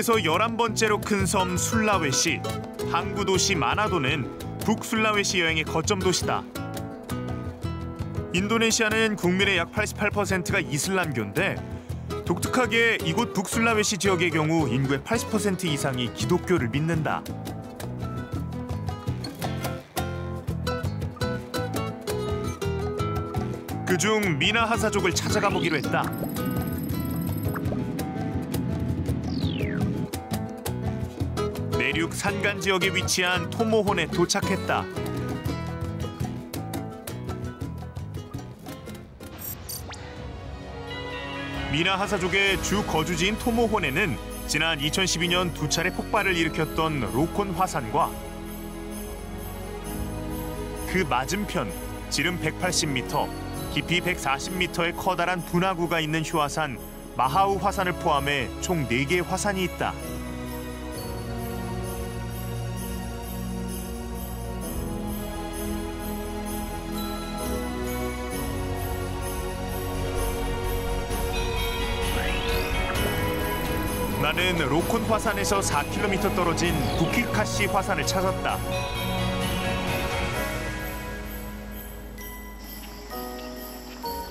세계에서 11번째로 큰 섬 술라웨시. 항구 도시 마나도는 북술라웨시 여행의 거점 도시다. 인도네시아는 국민의 약 88%가 이슬람교인데 독특하게 이곳 북술라웨시 지역의 경우 인구의 80% 이상이 기독교를 믿는다. 그중 미나하사족을 찾아가 보기로 했다. 내륙 산간 지역에 위치한 토모혼에 도착했다. 미나하사족의 주 거주지인 토모혼에는 지난 2012년 2차례 폭발을 일으켰던 로콘 화산과 그 맞은편 지름 180m, 깊이 140m의 커다란 분화구가 있는 휴화산 마하우 화산을 포함해 총 4개의 화산이 있다. 나는 로콘 화산에서 4km 떨어진 부키카시 화산을 찾았다.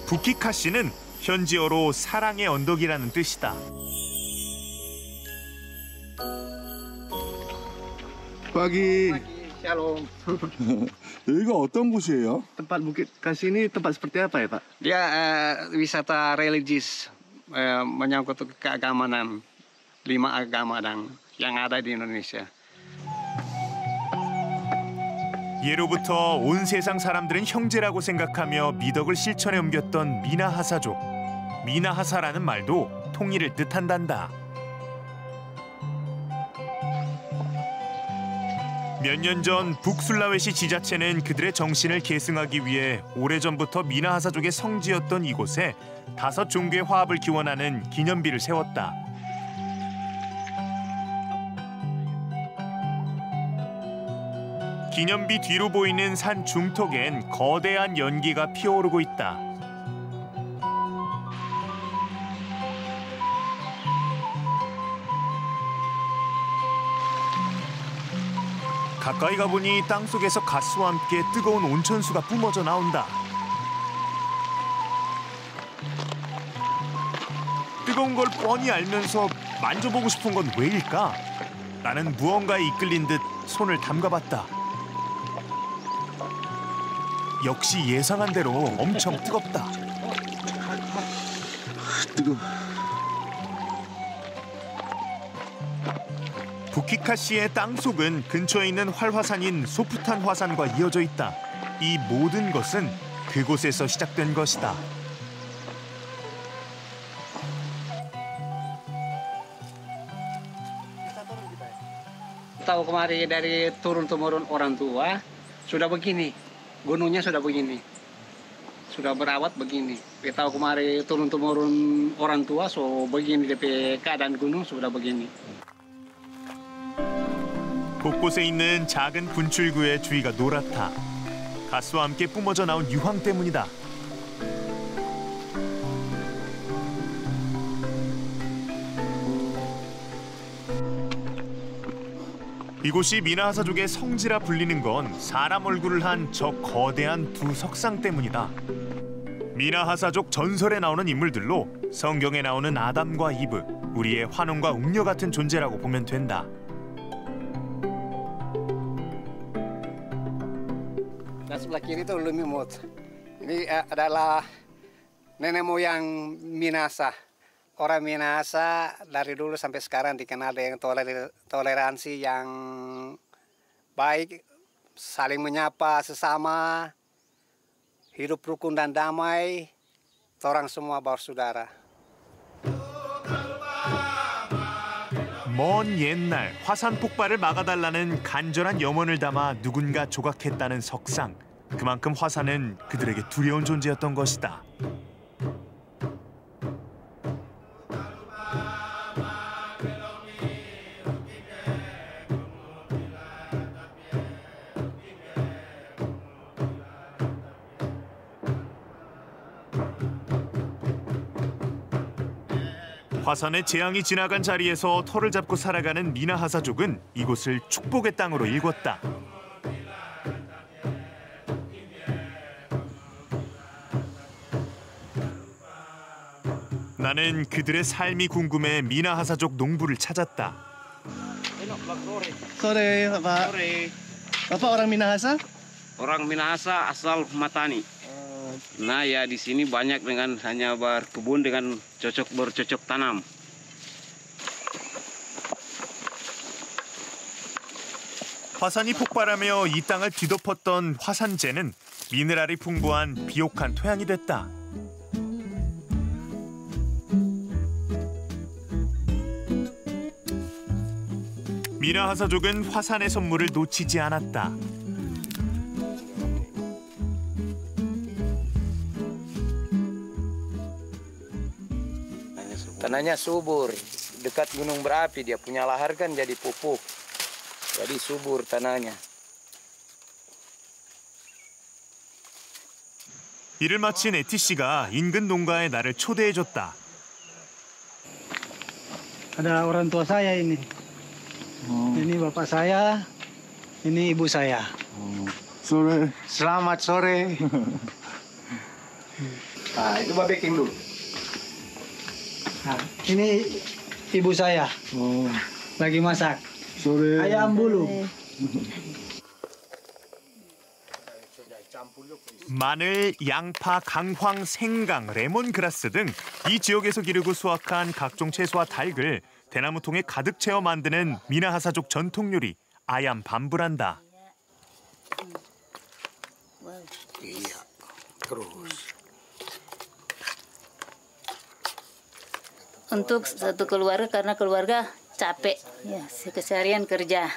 부키카시는 현지어로 사랑의 언덕이라는 뜻이다. Pagi. Shalom. 여기가 어떤 곳이에요? Tempat Bukit Kasih ini tempat seperti apa ya, Pak? Dia wisata religius menyangkut keagamaan 5 agama yang ada di Indonesia. 예로부터 온 세상 사람들은 형제라고 생각하며 미덕을 실천에 옮겼던 미나하사족. 미나하사라는 말도 통일을 뜻한단다. 몇 년 전 북술라웨시 지자체는 그들의 정신을 계승하기 위해 오래전부터 미나하사족의 성지였던 이곳에 5 종교의 화합을 기원하는 기념비를 세웠다. 기념비 뒤로 보이는 산 중턱엔 거대한 연기가 피어오르고 있다. 가까이 가보니 땅속에서 가스와 함께 뜨거운 온천수가 뿜어져 나온다. 뜨거운 걸 뻔히 알면서 만져보고 싶은 건 왜일까? 나는 무언가에 이끌린 듯 손을 담가봤다. 역시 예상한 대로 엄청 뜨겁다. 뜨거워. 부키카시의 땅속은 근처에 있는 활화산인 소푸탄 화산과 이어져 있다. 이 모든 것은 그곳에서 시작된 것이다. Tahu kemarin dari turun-temurun orang tua sudah begini. Gunungnya sudah begini. Sudah berawat begini. Kita tahu kemarin turun-temurun orang tua so begini DP keadaan gunung sudah begini. 곳곳에 있는 작은 분출구의 주위가 노랗다. 가스와 함께 뿜어져 나온 유황 때문이다. 이곳이 미나하사족의 성지라 불리는 건 사람 얼굴을 한 저 거대한 2 석상 때문이다. 미나하사족 전설에 나오는 인물들로 성경에 나오는 아담과 이브, 우리의 환웅과 웅녀 같은 존재라고 보면 된다. Dan sebelah kiri itu Lumimut. Ini adalah nenek moyang Minahasa. Orang Minahasa dari dulu sampai sekarang dikenal dengan toleransi yang baik, saling menyapa sesama, hidup rukun dan damai, orang semua bersaudara. 먼 옛날 화산 폭발을 막아달라는 간절한 염원을 담아 누군가 조각했다는 석상. 그만큼 화산은 그들에게 두려운 존재였던 것이다. 화산의 재앙이 지나간 자리에서 터를 잡고 살아가는 미나하사족은 이곳을 축복의 땅으로 일궜다. 나는 그들의 삶이 궁금해 미나하사족 농부를 찾았다. Sore, Bapak. Sore. Bapak orang Minahasa? Orang Minahasa asal Matani. Nah ya di sini banyak dengan hanya berkebun dengan bercocok tanam. 화산이 폭발하며 이 땅을 뒤덮었던 화산재는 미네랄이 풍부한 비옥한 토양이 됐다. 미나하사족은 화산의 선물을 놓치지 않았다. Tanahnya subur, dekat gunung berapi, dia punya lahar kan jadi pupuk. Jadi subur tanahnya. 일을 마친 에티 씨가 인근 농가에 나를 초대해줬다. Ada orang tua saya ini. Ini bapak saya, ini ibu saya. Sore. Selamat sore. Nah, itu babeking dulu. Nah, ini ibu saya lagi masak. Sore. Ayam bulu. 마늘, 양파, 강황, 생강, 레몬그라스 등 이 지역에서 기르고 수확한 각종 채소와 닭을 대나무통에 가득 채워 만드는 미나하사족 전통 요리 아얌 밤부란다. Iya, terus. Untuk satu keluarga karena keluarga capek ya keseharian kerja.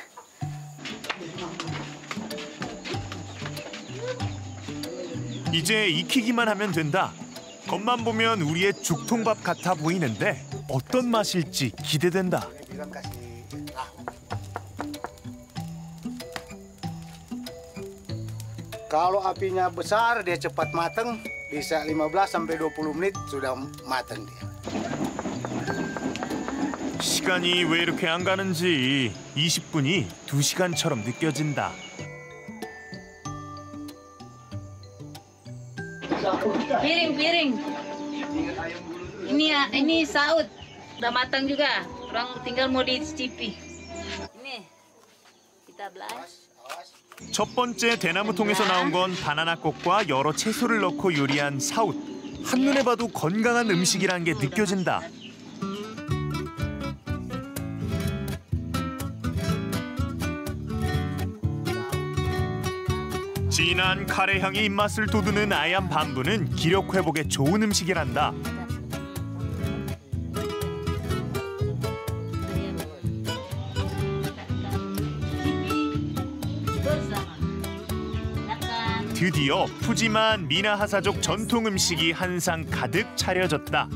이제 익히기만 하면 된다. 겉만 보면 우리의 죽통밥 같아 보이는데 어떤 맛일지 기대된다. Kalau apinya besar, dia cepat mateng. Bisa 15-20 menit sudah mateng dia. 시간이 왜 이렇게 안 가는지 20분이 2시간처럼 느껴진다. Piring. Ini saut. Udah matang juga. Orang tinggal mau dicicipi. Ini kita belas. 첫 번째 대나무통에서 나온 건 바나나꽃과 여러 채소를 넣고 요리한 사웃. 한눈에 봐도 건강한 음식이란 게 느껴진다. 진한 카레 향이 입맛을 돋우는 아얌 밤부는 기력 회복에 좋은 음식이란다. 드디어 푸짐한 미나하사족 전통 음식이 한 상 가득 차려졌다.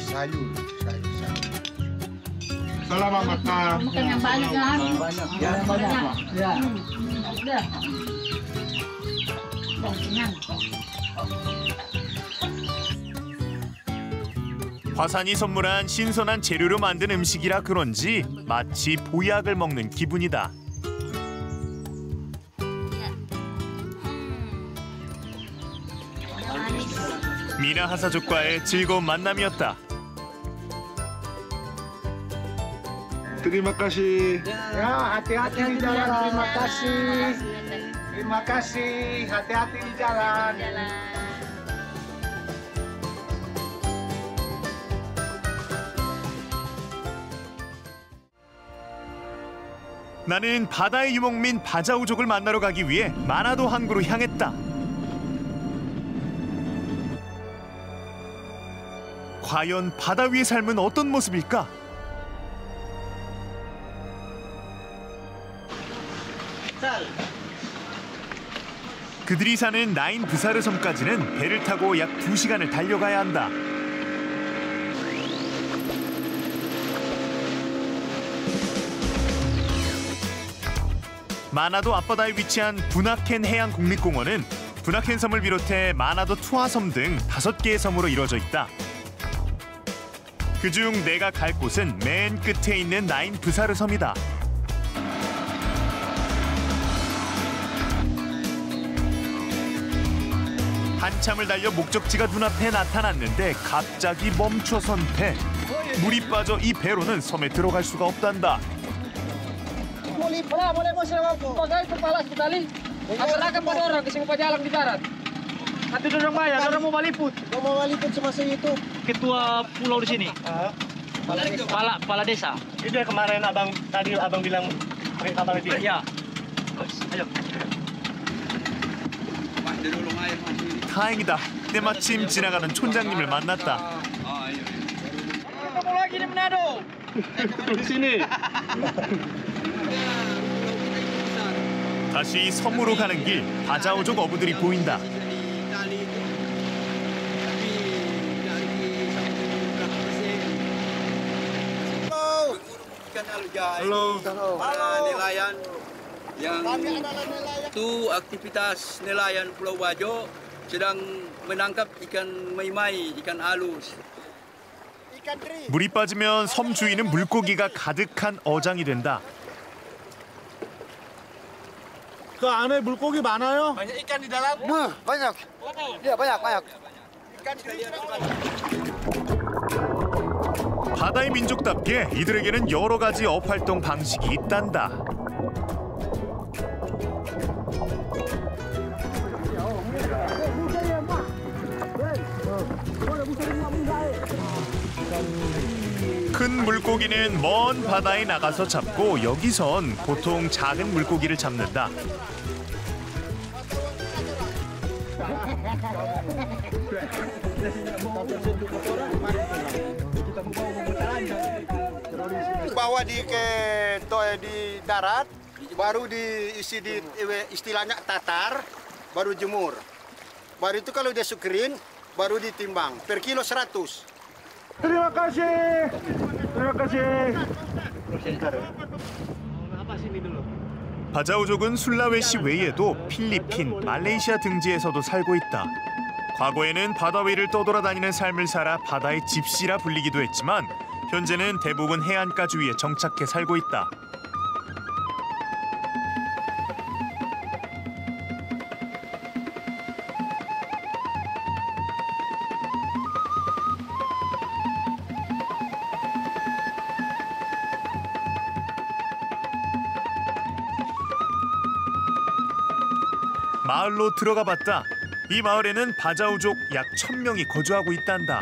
Sayur. Selamat makan. Makan yang banyak kan? Yang banyak. Ya. Udah. Kenyang. 화산이 선물한 신선한 재료로 만든 음식이라 그런지 마치 보약을 먹는 기분이다. 미나하사족과의 즐거운 만남이었다. Terima kasih. Ya, hati-hati di jalan. Terima kasih. Terima kasih. Hati-hati di jalan. 나는 바다의 유목민 바자우족을 만나러 가기 위해 마나도 항구로 향했다. 과연 바다 위의 삶은 어떤 모습일까? 그들이 사는 나인 브사르 섬까지는 배를 타고 약 2시간을 달려가야 한다. 마나도 앞바다에 위치한 부나켄 해양국립공원은 부나켄 섬을 비롯해 마나도 투하섬 등 5개의 섬으로 이루어져 있다. 그중 내가 갈 곳은 맨 끝에 있는 나인 브사르 섬이다. 한참을 달려 목적지가 눈앞에 나타났는데 갑자기 멈춰선 배. 물이 빠져 이 배로는 섬에 들어갈 수가 없단다. Boleh mo sila magpagay kung palas tali. Akalakan mo orang kasi pajalang di darat. At dorang maya, dorang mau maliput. Mau maliput sa masa itu. Ketua pulau di sini. Kepala desa. Itu yang kemarin abang bilang abang itu. Ya. Ayo. 다행이다. 때마침 지나가는 촌장님을 만났다. Kamu lagi di Manado. Di sini. 다시 섬으로 가는 길, 바자오족 어부들이 보인다. Halo. Nelayan yang itu aktivitas nelayan Pulau Bajo sedang menangkap ikan maimai, ikan halus. 물이 빠지면 섬 주위는 물고기가 가득한 어장이 된다. 그 안에 물고기 많아요? Banyak ikan di dalam. Banyak. Ya, banyak. 바다의 민족답게 이들에게는 여러 가지 어활동 방식이 있단다. 큰 물고기는 먼 바다에 나가서 잡고 여기선 보통 작은 물고기를 잡는다. Bawa di darat, baru diisi di istilahnya tatar, baru jemur. Baru itu kalau dia sukerin, baru ditimbang per kilo 100. Terima kasih. 바자오족은 술라웨시 외에도 필리핀, 말레이시아 등지에서도 살고 있다. 과거에는 바다 위를 떠돌아다니는 삶을 살아 바다의 집시라 불리기도 했지만 현재는 대부분 해안가 주위에 정착해 살고 있다. 마을로 들어가 봤다. 이 마을에는 바자오족 약 1000명이 거주하고 있단다.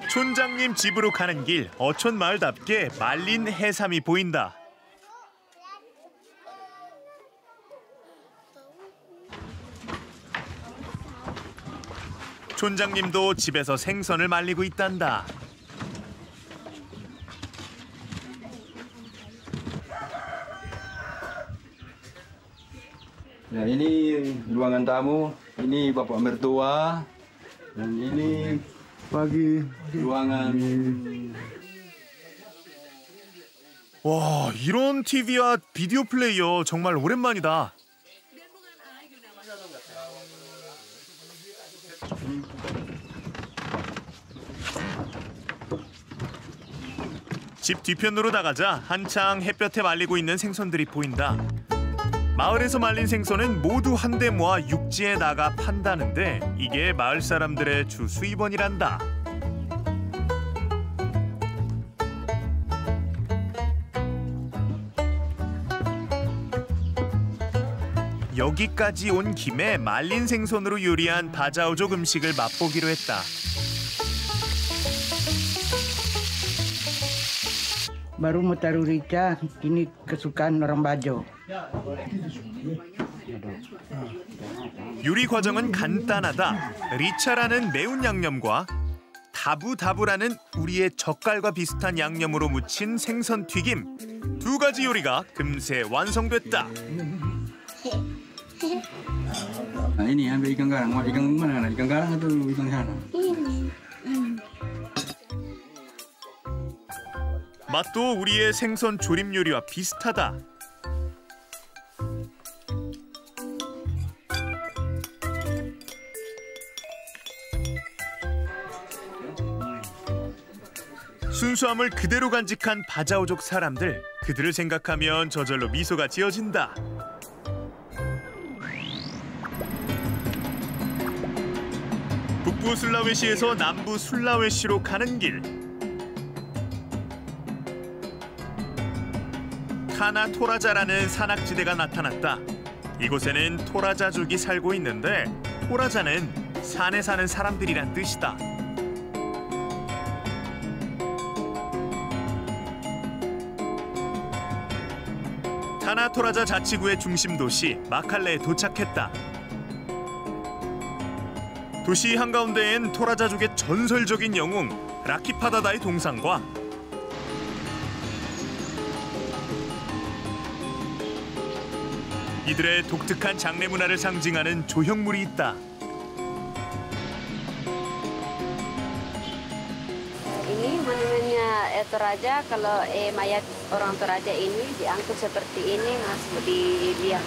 촌장님 집으로 가는 길, 어촌 마을답게 말린 해삼이 보인다. 촌장님도 집에서 생선을 말리고 있단다. Ya, ini ruangan tamu, ini Bapak mertua, dan ini ruangan. 와, 이런 TV와 비디오 플레이어 정말 오랜만이다. 집 뒤편으로 나가자 한창 햇볕에 말리고 있는 생선들이 보인다. 마을에서 말린 생선은 모두 한데 모아 육지에 나가 판다는데 이게 마을 사람들의 주 수입원이란다. 여기까지 온 김에 말린 생선으로 요리한 바자오족 음식을 맛보기로 했다. Baru mau taruh rica, ini kesukaan orang Bajo. 요리 과정은 간단하다. 리차라는 매운 양념과 다부다부라는 우리의 젓갈과 비슷한 양념으로 무친 생선 튀김. 두 가지 요리가 금세 완성됐다. Nah, ini ambil ikan garang. Mau ikan mana? Ikan garang atau ikan sana? 맛도 우리의 생선 조림 요리와 비슷하다. 순수함을 그대로 간직한 바자오족 사람들. 그들을 생각하면 저절로 미소가 지어진다. 북부 술라웨시에서 남부 술라웨시로 가는 길. 타나 토라자라는 산악지대가 나타났다. 이곳에는 토라자족이 살고 있는데 토라자는 산에 사는 사람들이란 뜻이다. 타나 토라자 자치구의 중심 도시 마칼레에 도착했다. 도시 한가운데엔 토라자족의 전설적인 영웅 라키파다다의 동상과 이들의 독특한 장례 문화를 상징하는 조형물이 있다. Ini monumennya Toraja. Kalau mayat orang Toraja ini diangkut seperti ini langsung dilihat.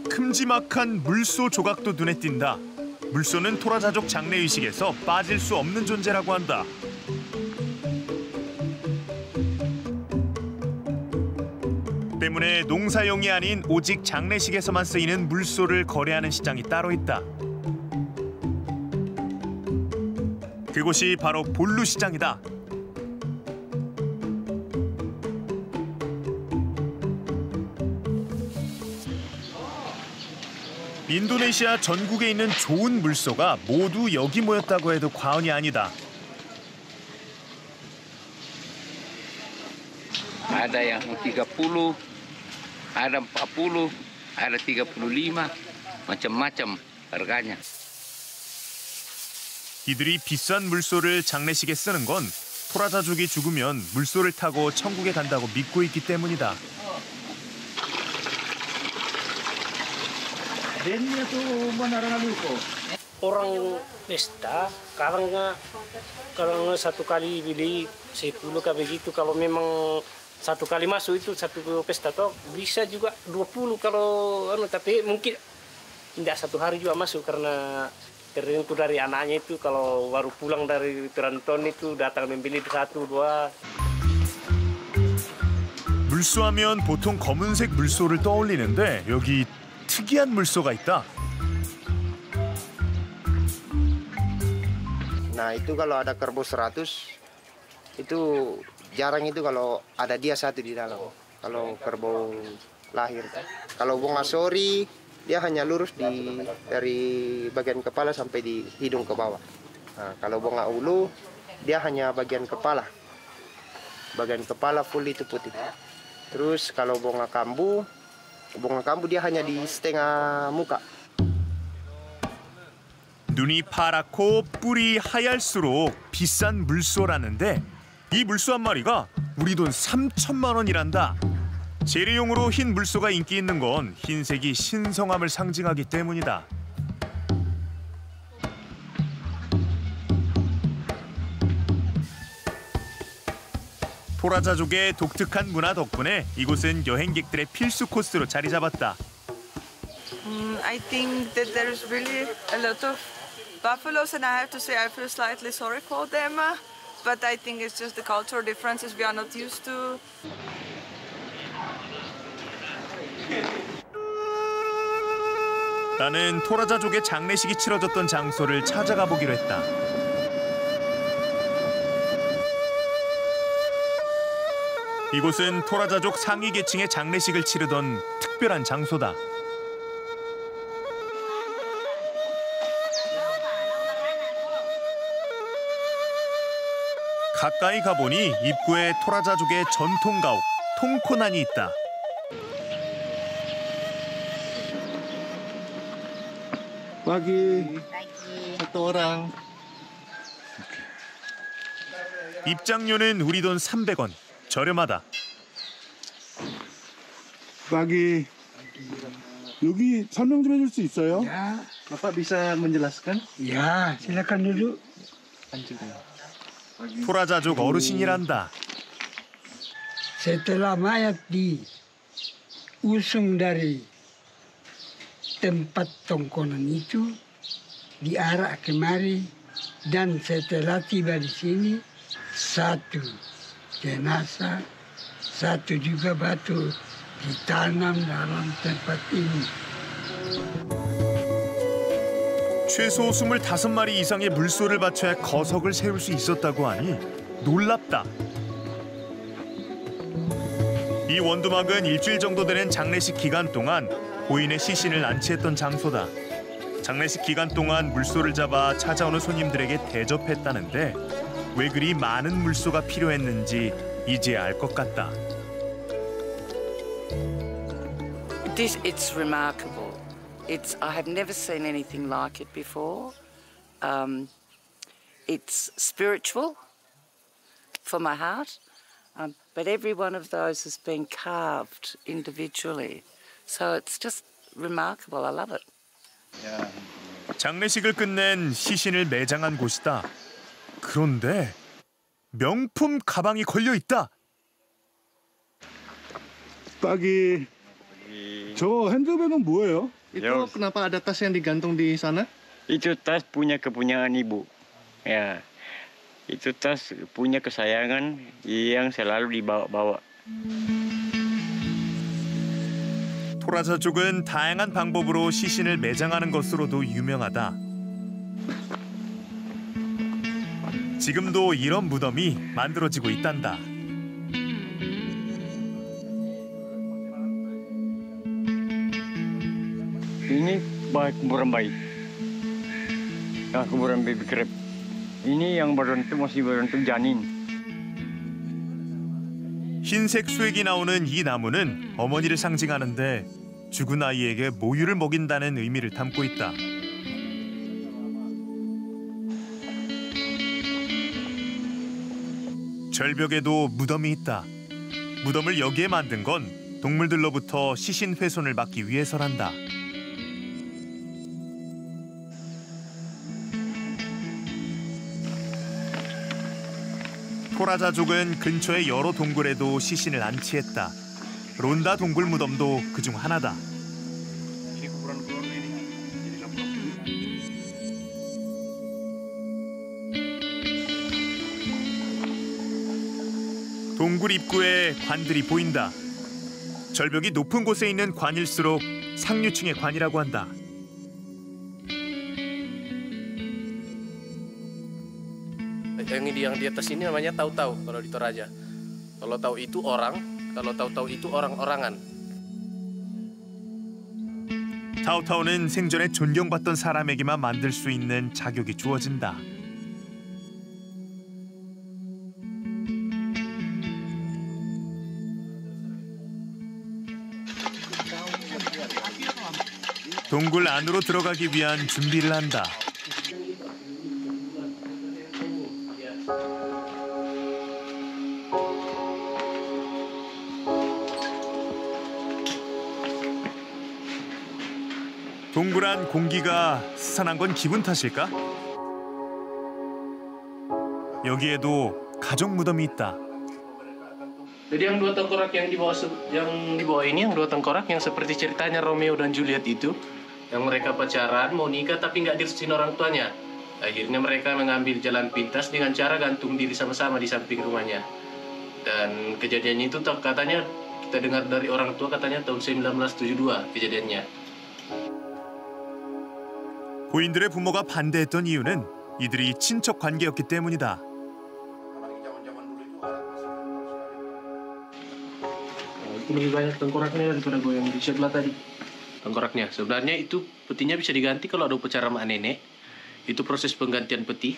큼지막한 물소 조각도 눈에 띈다. 물소는 토라자족 장례 의식에서 빠질 수 없는 존재라고 한다. 때문에 농사용이 아닌 오직 장례식에서만 쓰이는 물소를 거래하는 시장이 따로 있다. 그곳이 바로 볼루 시장이다. 인도네시아 전국에 있는 좋은 물소가 모두 여기 모였다고 해도 과언이 아니다. Ada yang 30, ada 40, ada 35, macam-macam harganya. 이들이 비싼 물소를 장례식에 쓰는 건 토라자족이 죽으면 물소를 타고 천국에 간다고 믿고 있기 때문이다. Orang pesta kalau satu kali beli 10 kayak begitu. Kalau memang satu kali masuk itu satu pesta toh bisa juga 20 kalau tapi mungkin tidak satu hari juga masuk karena tertentu dari anaknya itu kalau baru pulang dari perantauan itu datang membeli 1, 2. 물소하면 보통 검은색 물소를 떠올리는데 여기 특이한 물소가 있다. Nah itu kalau ada kerbau 100 itu jarang itu kalau ada dia satu di dalam. Kalau kerbau lahir. Kalau bunga sori dia hanya lurus dari bagian kepala sampai di hidung ke bawah. Nah, kalau bunga ulu dia hanya bagian kepala. Bagian kepala full itu putih. Terus kalau bunga kambu dia hanya di setengah muka. 눈이 파랗고 뿔이 하얄수록 비싼 물소라는데 이 물소 한 마리가 우리 돈 3천만 원이란다. 재래용으로 흰 물소가 인기 있는 건 흰색이 신성함을 상징하기 때문이다. 토라자족의 독특한 문화 덕분에 이곳은 여행객들의 필수 코스로 자리 잡았다. I think that there's really a lot of buffaloes, and I have to say I feel slightly sorry for them. But I think it's just the cultural differences we are not used to. 나는 토라자족의 장례식이 치러졌던 장소를 찾아가 보기로 했다. 이곳은 토라자족 상위 계층의 장례식을 치르던 특별한 장소다. 가까이 가보니 입구에 토라자족의 전통 가옥 통코난이 있다. Pagi. Satu orang. 입장료는 우리 돈 300원. 저렴하다. Pagi. 여기 설명 좀 해줄 수 있어요? Ya, Bapak bisa menjelaskan? Ya, silakan duduk. 토라자족 어르신이란다. Setelah mayat diusung dari tempat tongkonan itu, diarak kemari Dan setelah tiba di sini, satu jenazah, satu juga batu ditanam dalam tempat ini. 최소 25마리 이상의 물소를 바쳐야 거석을 세울 수 있었다고 하니 놀랍다. 이 원두막은 일주일 정도 되는 장례식 기간 동안 고인의 시신을 안치했던 장소다. 장례식 기간 동안 물소를 잡아 찾아오는 손님들에게 대접했다는데 왜 그리 많은 물소가 필요했는지 이제 알 것 같다. It's remarkable. I have never seen anything like it before. It's spiritual for my heart, but every one of those has been carved individually. So it's just remarkable. I love it. 장례식을 끝낸 시신을 매장한 곳이다. 그런데 명품 가방이 걸려 있다. Pagi. 저 핸드백은 뭐예요? Itu kenapa ada tas yang digantung di sana? Itu tas punya kepunyaan ibu. Ya, itu tas punya kesayangan yang selalu dibawa-bawa. 토라자족은 다양한 방법으로 시신을 매장하는 것으로도 유명하다. 지금도 이런 무덤이 만들어지고 있단다. Ini kuburan bayi. Kuburan baby crab. Ini yang berbentuk masih berbentuk janin. 흰색 수액이 나오는 이 나무는 어머니를 상징하는데 죽은 아이에게 모유를 먹인다는 의미를 담고 있다. 절벽에도 무덤이 있다. 무덤을 여기에 만든 건 동물들로부터 시신 훼손을 막기 위해서란다. 토라자족은 근처의 여러 동굴에도 시신을 안치했다. 론다 동굴 무덤도 그중 하나다. 동굴 입구에 관들이 보인다. 절벽이 높은 곳에 있는 관일수록 상류층의 관이라고 한다. Yang di atas ini namanya tahu-tahu kalau di Toraja. Kalau tahu itu orang, kalau tahu-tahu itu orang-orangan. 타우타우는 생전에 존경받던 사람에게만 만들 수 있는 자격이 주어진다. 동굴 안으로 들어가기 위한 준비를 한다. 동굴 안 공기가 스산한 건 기분 탓일까? 여기에도 가족 무덤이 있다. Jadi yang dua tengkorak yang di bawah ini, yang dua tengkorak yang seperti ceritanya Romeo dan Juliet itu, yang mereka pacaran mau nikah tapi nggak direstuin orang tuanya. Akhirnya mereka mengambil jalan pintas dengan cara gantung diri sama-sama di samping rumahnya. Dan kejadian itu katanya kita dengar dari orang tua katanya tahun 1972 kejadiannya. 고인들의 부모가 반대했던 이유는 이들이 친척 관계였기 때문이다. Lebih banyak tengkoraknya daripada goyang di sebelah tadi. Tengkoraknya sebenarnya itu petinya bisa diganti kalau ada upacara mak nenek. Itu proses penggantian peti.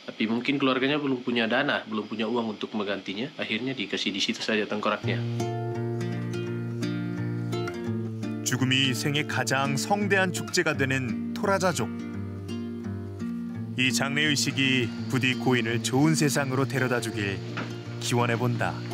Tapi mungkin keluarganya belum punya dana, belum punya uang untuk menggantinya. Akhirnya dikasih di situ saja tengkoraknya. 죽음이 생애 가장 성대한 축제가 되는 토라자족. 이 장례의식이 부디 고인을 좋은 세상으로 데려다주길 기원해본다.